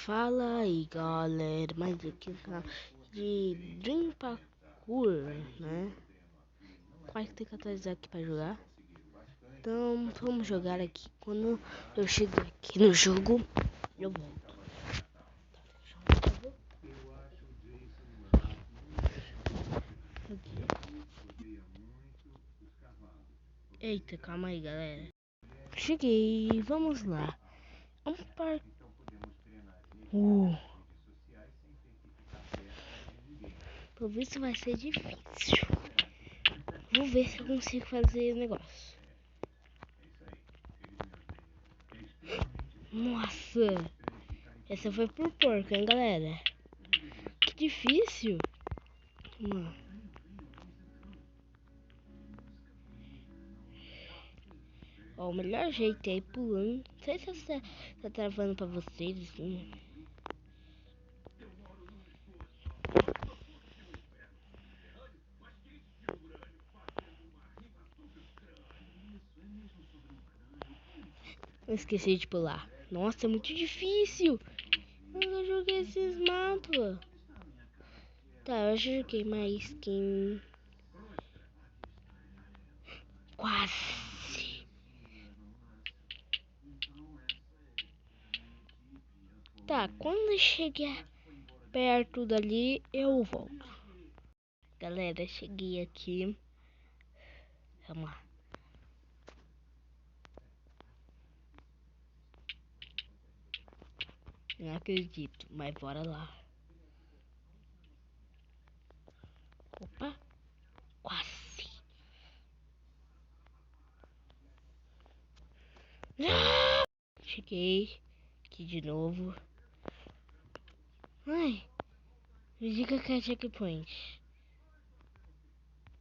Fala aí galera, mais aqui no canal de Dream Parkour, né? Quase tem que atualizar aqui pra jogar. Então vamos jogar aqui. Quando eu chegar aqui no jogo, eu volto. Eita, calma aí galera. Cheguei, vamos lá. Um par... Pelo visto vai ser difícil. Vou ver se eu consigo fazer o negócio. Nossa, essa foi por porco, hein galera? Que difícil. Mano. Ó, o melhor jeito é ir pulando. Não sei se tá travando pra vocês assim. Eu esqueci de pular. Nossa, é muito difícil. Eu nunca joguei esses mapas. Tá, eu já joguei mais que... Quase. Tá, quando eu chegar perto dali, eu volto. Galera, cheguei aqui. Vamos lá. Não acredito, mas bora lá. Opa, quase. Cheguei aqui de novo. Ai, me diga que é checkpoint.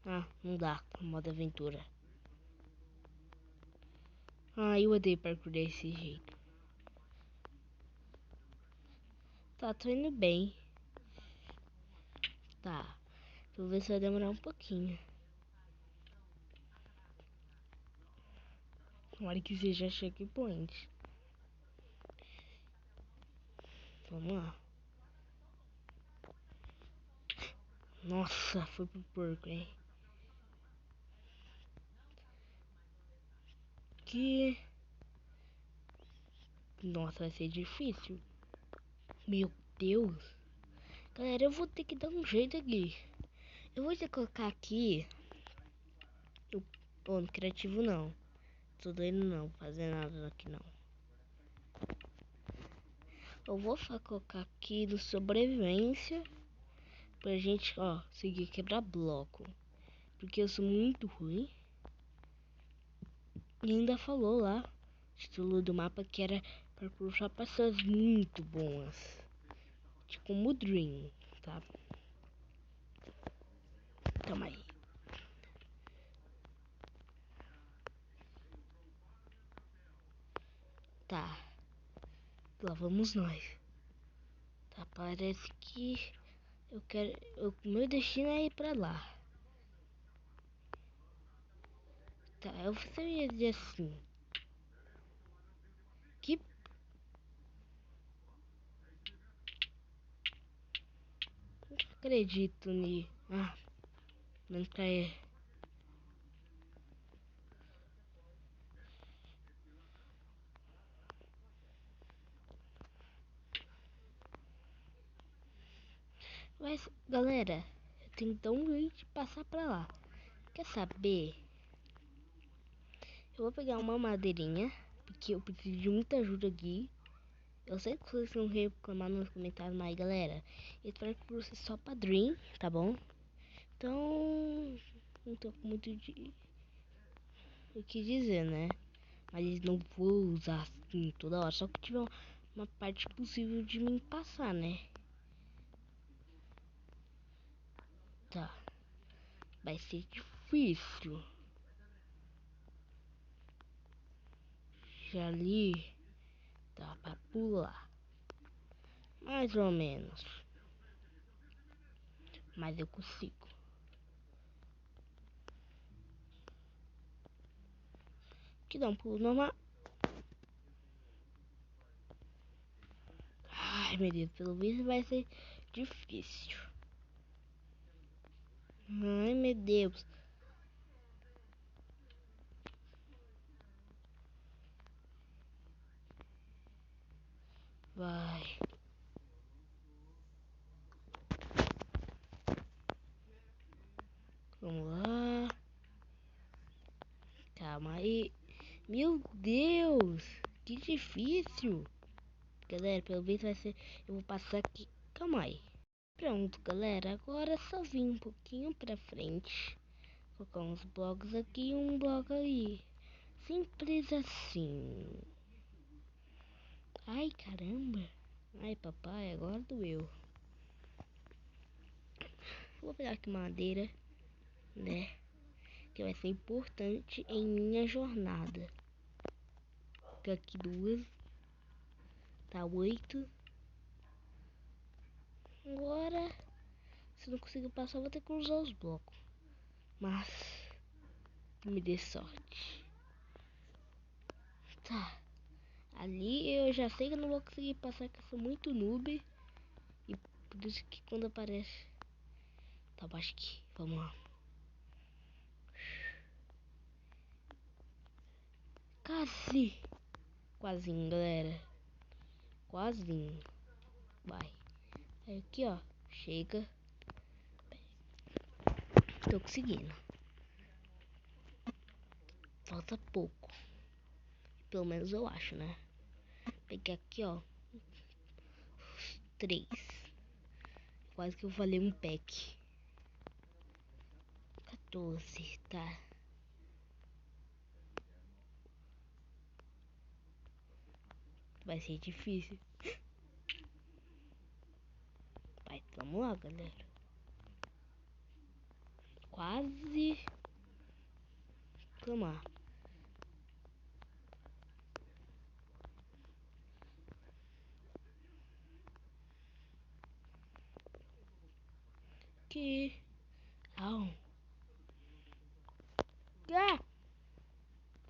Ah, não dá, modo aventura. Ah, eu odeio parkour desse jeito. Tá, tô indo bem. Tá, vou ver se vai demorar um pouquinho. Tomara que seja checkpoint. Vamos lá. Nossa, foi pro porco, hein? Que... Nossa, vai ser difícil. Meu Deus. Galera, eu vou ter que dar um jeito aqui. Eu vou ter que colocar aqui... Pô, no criativo não. Tô doido não, fazer nada aqui não. Eu vou colocar aqui no sobrevivência. Pra gente, ó, seguir quebrar bloco. Porque eu sou muito ruim. E ainda falou lá, título do mapa, que era para puxar pessoas muito boas. Tipo o Dream, tá? Toma aí. Tá. Lá vamos nós. Tá, parece que eu quero... meu destino é ir pra lá. Tá, eu ia dizer assim. Que... Não acredito nisso. Ah, não cai. Mas, galera, eu tenho que dar um jeito de passar pra lá. Quer saber? Eu vou pegar uma madeirinha, porque eu preciso de muita ajuda aqui. Eu sei que vocês vão reclamar nos comentários, mas galera, esse parkour é só pra Dream, tá bom? Então, não tô com muito o que dizer, né? Mas não vou usar assim toda hora, só que tiver uma parte possível de me passar, né? Tá, vai ser difícil. Já ali, dá pra pular. Mais ou menos. Mas eu consigo. Que dá um pulo normal. Ai, meu Deus, pelo visto vai ser difícil. Ai, meu Deus. Vai. Vamos lá. Calma aí. Meu Deus, que difícil. Galera, pelo visto vai ser... Eu vou passar aqui. Calma aí. Pronto, galera. Agora é só vir um pouquinho pra frente. Colocar uns blocos aqui e um bloco ali. Simples assim. Ai, caramba. Ai, papai, agora doeu. Vou pegar aqui madeira, né? Que vai ser importante em minha jornada. Fica aqui duas. Tá 8. Agora, se não conseguir passar, vou ter que usar os blocos. Mas, me dê sorte. Tá. Ali eu já sei que eu não vou conseguir passar, que eu sou muito noob. E por isso que quando aparece... Tá baixo aqui. Vamos lá. Quase. Quasinho, galera. Quasinho. Vai. Aí aqui, ó. Chega. Tô conseguindo. Falta pouco. Pelo menos eu acho, né? Peguei aqui, ó. 3. Quase que eu falei um pack. 14, tá. Vai ser difícil. Vai, vamos lá, galera. Quase. Vamos lá. Que... Au. Ah!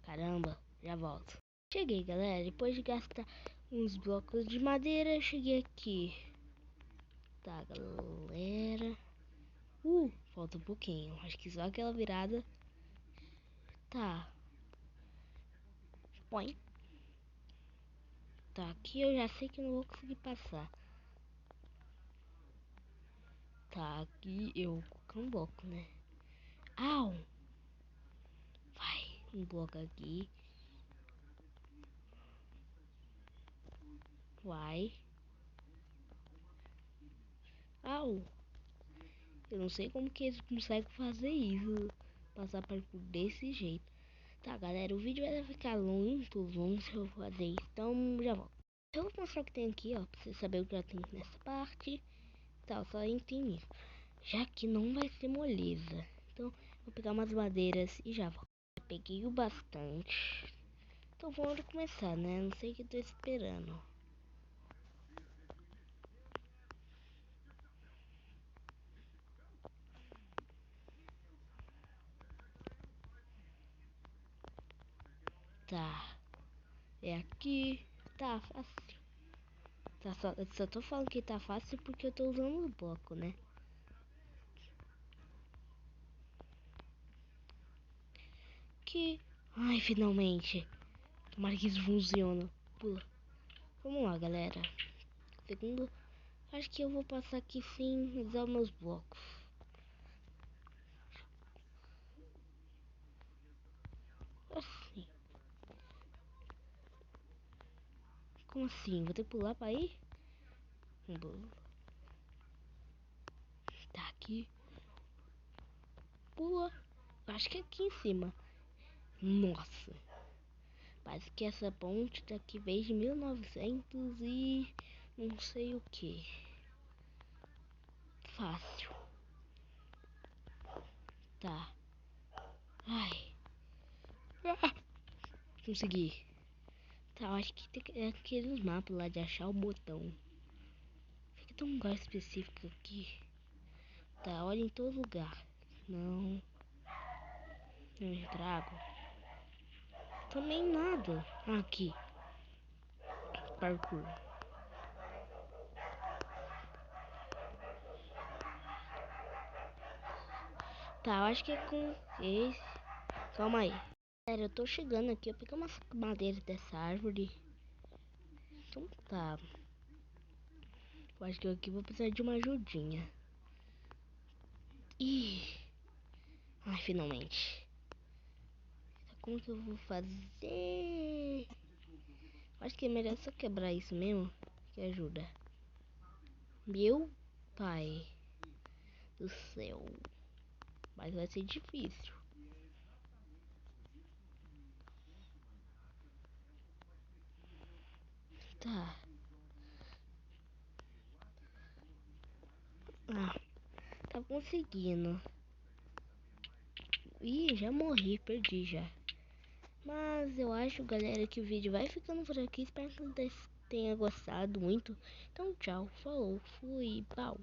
Caramba, já volto. Cheguei, galera. Depois de gastar uns blocos de madeira, eu cheguei aqui. Tá, galera. Falta um pouquinho. Acho que só aquela virada. Tá. Põe. Tá, aqui eu já sei que não vou conseguir passar. Tá, aqui eu vou colocar um bloco, né? Au! Vai, um bloco aqui. Vai. Au! Eu não sei como que eles conseguem fazer isso. Passar parkour desse jeito. Tá, galera, o vídeo vai ficar muito longo se eu fazer isso. Então, já volto. Eu vou mostrar o que tem aqui, ó. Pra você saber o que já tem nessa parte. Tá, só entender. Já que não vai ser moleza. Então, vou pegar umas madeiras e já volto. Peguei o bastante. Então vamos começar, né? Não sei o que eu tô esperando. Tá. É aqui. Tá fácil. Tá, só tô falando que tá fácil porque eu tô usando o bloco, né? Que... Ai, finalmente. Tomara que isso funciona. Pula. Vamos lá, galera. Segundo, acho que eu vou passar aqui sem usar meus blocos. Assim. Como assim? Vou ter que pular pra ir? Tá aqui. Pula. Acho que é aqui em cima. Nossa. Parece que essa ponte daqui veio de 1900 e não sei o que. Fácil. Tá. Ai. Ah, consegui. Tá, acho que tem aqueles mapas lá de achar o botão. Fica tão um lugar específico aqui. Tá, olha em todo lugar. Não. Não trago. Também nada. Aqui. Parkour. Tá, eu acho que é com esse. Calma aí. Galera, eu tô chegando aqui. Eu peguei umas madeiras dessa árvore. Então tá. Eu acho que eu aqui vou precisar de uma ajudinha. Ih. Ai, finalmente. Como que eu vou fazer? Acho que é melhor só quebrar isso mesmo. Que ajuda. Meu pai do céu. Mas vai ser difícil. Tá. Ah, tá conseguindo. Ih, já morri, perdi já. Mas eu acho, galera, que o vídeo vai ficando por aqui. Espero que vocês tenham gostado muito. Então, tchau, falou, fui, pau.